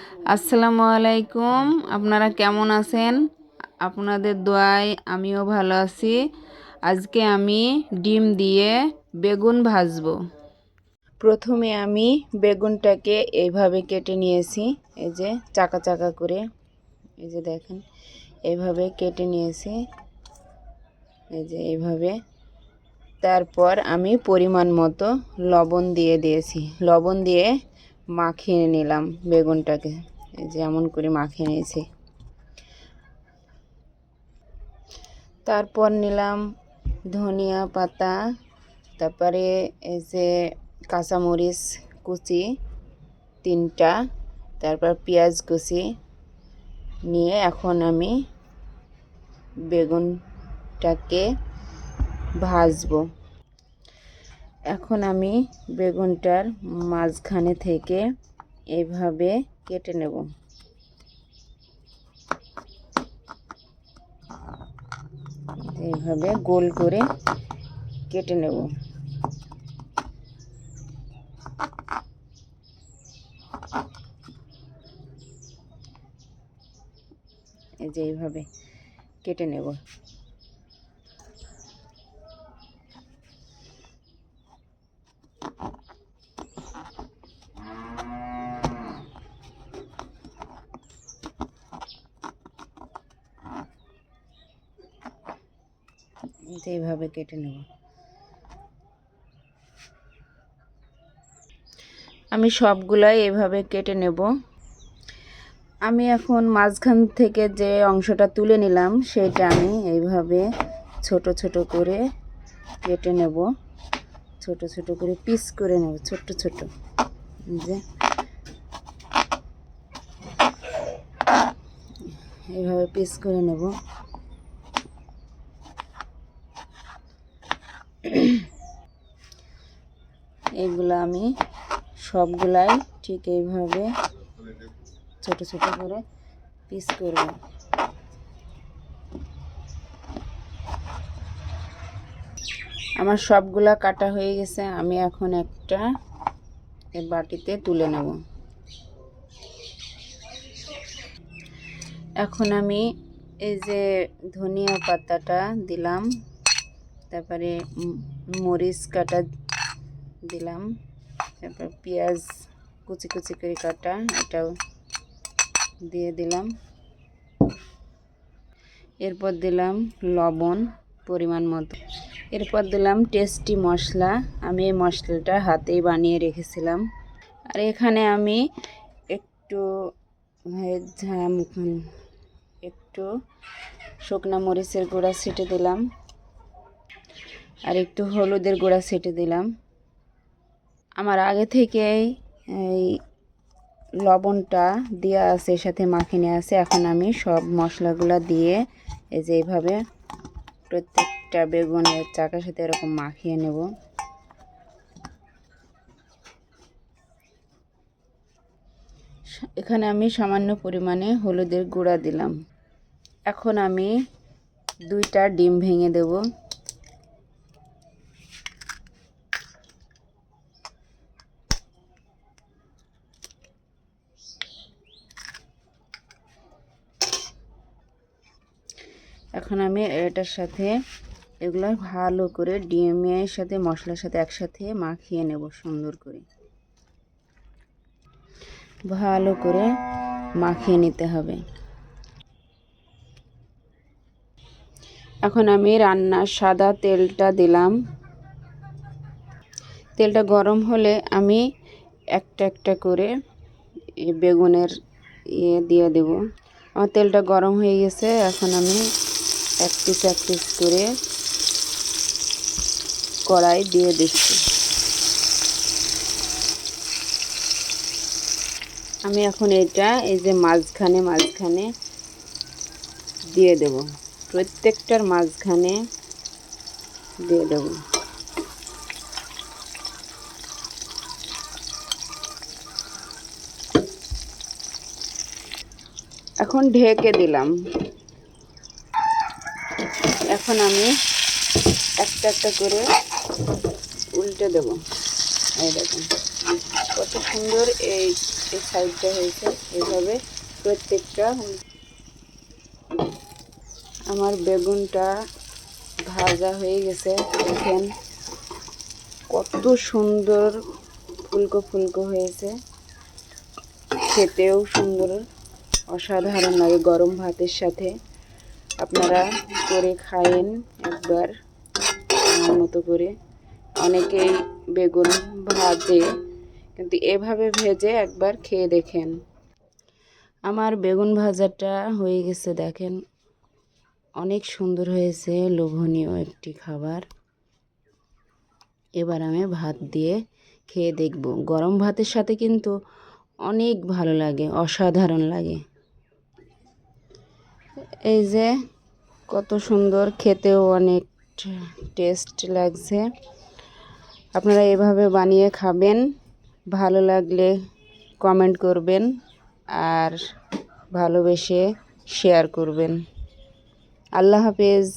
আসসালামু আলাইকুম। আপনারা কেমন আছেন? আপনাদের দোয়ায় আমিও ভালো আছি। আজকে আমি ডিম দিয়ে বেগুন ভাজবো। প্রথমে আমি বেগুনটাকে এইভাবে কেটে নিয়েছি, এই যে চাকা চাকা করে, এই যে দেখেন এইভাবে কেটে নিয়েছি, এই যে এইভাবে। তারপর আমি পরিমাণ মতো লবণ দিয়ে দিয়েছি, লবণ দিয়ে মাখিয়ে নিলাম বেগুনটাকে, এই যে এমন করে মাখিয়ে নিয়েছি। তারপর নিলাম ধনিয়া পাতা, তারপরে এই যে কাঁচামরিচ কুচি 3টা, তারপর পেঁয়াজ কুচি নিয়ে এখন আমি বেগুনটাকে ভাজবো। এখন আমি বেগুনটার মাঝখানে থেকে এইভাবে কেটে নেব, এইভাবে গোল করে কেটে নেব। এই যে এইভাবে কেটে নেব। এইভাবে কেটে নেব। আমি সবগুলাই এভাবে কেটে নেব। আমি এখন মাঝখান থেকে যে অংশটা তুলে নিলাম সেটা আমি এইভাবে ছোট ছোট করে কেটে নেব, ছোট ছোট করে পিস করে নেব, ছোট ছোট, যে এইভাবে পিস করে নেব। এইগুলো আমি সবগুলাই ঠিক এইভাবে ছোট ছোট করে পিস করব। আমার সবগুলা কাটা হয়ে গেছে, আমি এখন একটা বাটিতে তুলে নেব। এখন আমি এই যে ধনিয়া পাতাটা দিলাম, তারপরে মরিচ কাটা দিলাম, তারপর পেঁয়াজ কুচি কুচি করে কাটা এটাও দিয়ে দিলাম। এরপর দিলাম লবণ পরিমাণ মতো। এরপর দিলাম টেস্টি মশলা, আমি এই মশলাটা হাতেই বানিয়ে রেখেছিলাম। আর এখানে আমি একটু একটু শুকনা মরিচের গুঁড়া ছেটে দিলাম, আর একটু হলুদের গুঁড়া ছেটে দিলাম। আমার আগে থেকেই এই লবণটা দেওয়া আছে, এর সাথে মাখিয়ে আছে। এখন আমি সব মশলাগুলো দিয়ে এই যে এইভাবে প্রত্যেকটা বেগুনের চাকার সাথে এরকম মাখিয়ে নেব। এখানে আমি সামান্য পরিমাণে হলুদের গুঁড়া দিলাম। এখন আমি 2টা ডিম ভেঙে দেব। এখন আমি এটার সাথে এগুলো ভালো করে ডিমের সাথে মশলার সাথে একসাথে মাখিয়ে নেব, সুন্দর করে ভালো করে মাখিয়ে নিতে হবে। এখন আমি রান্নার সাদা তেলটা দিলাম। তেলটা গরম হলে আমি একটা একটা করে বেগুনের দিয়ে দেব। আমার তেলটা গরম হয়ে গেছে, এখন আমি এক পিস করে কড়াই দিয়ে দিচ্ছি। আমি এখন এটা এই যে মাঝখানে দিয়ে দেব, প্রত্যেকটার মাঝখানে দিয়ে দেব। এখন ঢেকে দিলাম। এখন আমি একটা একটা করে উল্টে দেব। এই দেখুন কত সুন্দর এই সাইডটা হয়েছে। এইভাবে প্রত্যেকটা আমার বেগুনটা ভাজা হয়ে গেছে। দেখেন কত সুন্দর ফুলকো ফুলকো হয়েছে, খেতেও সুন্দর, অসাধারণ লাগে গরম ভাতের সাথে। আপনারা করে খায়েন একবার আমার মতো করে। অনেকেই বেগুন ভাজে, কিন্তু এভাবে ভেজে একবার খেয়ে দেখেন। আমার বেগুন ভাজাটা হয়ে গেছে, দেখেন অনেক সুন্দর হয়েছে, লোভনীয় একটি খাবার। এবার আমি ভাত দিয়ে খেয়ে দেখব। গরম ভাতের সাথে কিন্তু অনেক ভালো লাগে, অসাধারণ লাগে। এই যে কত সুন্দর, খেতেও অনেক টেস্ট লাগছে। আপনারা এভাবে বানিয়ে খাবেন। ভালো লাগলে কমেন্ট করবেন আর ভালোবেসে শেয়ার করবেন। আল্লাহ হাফেজ।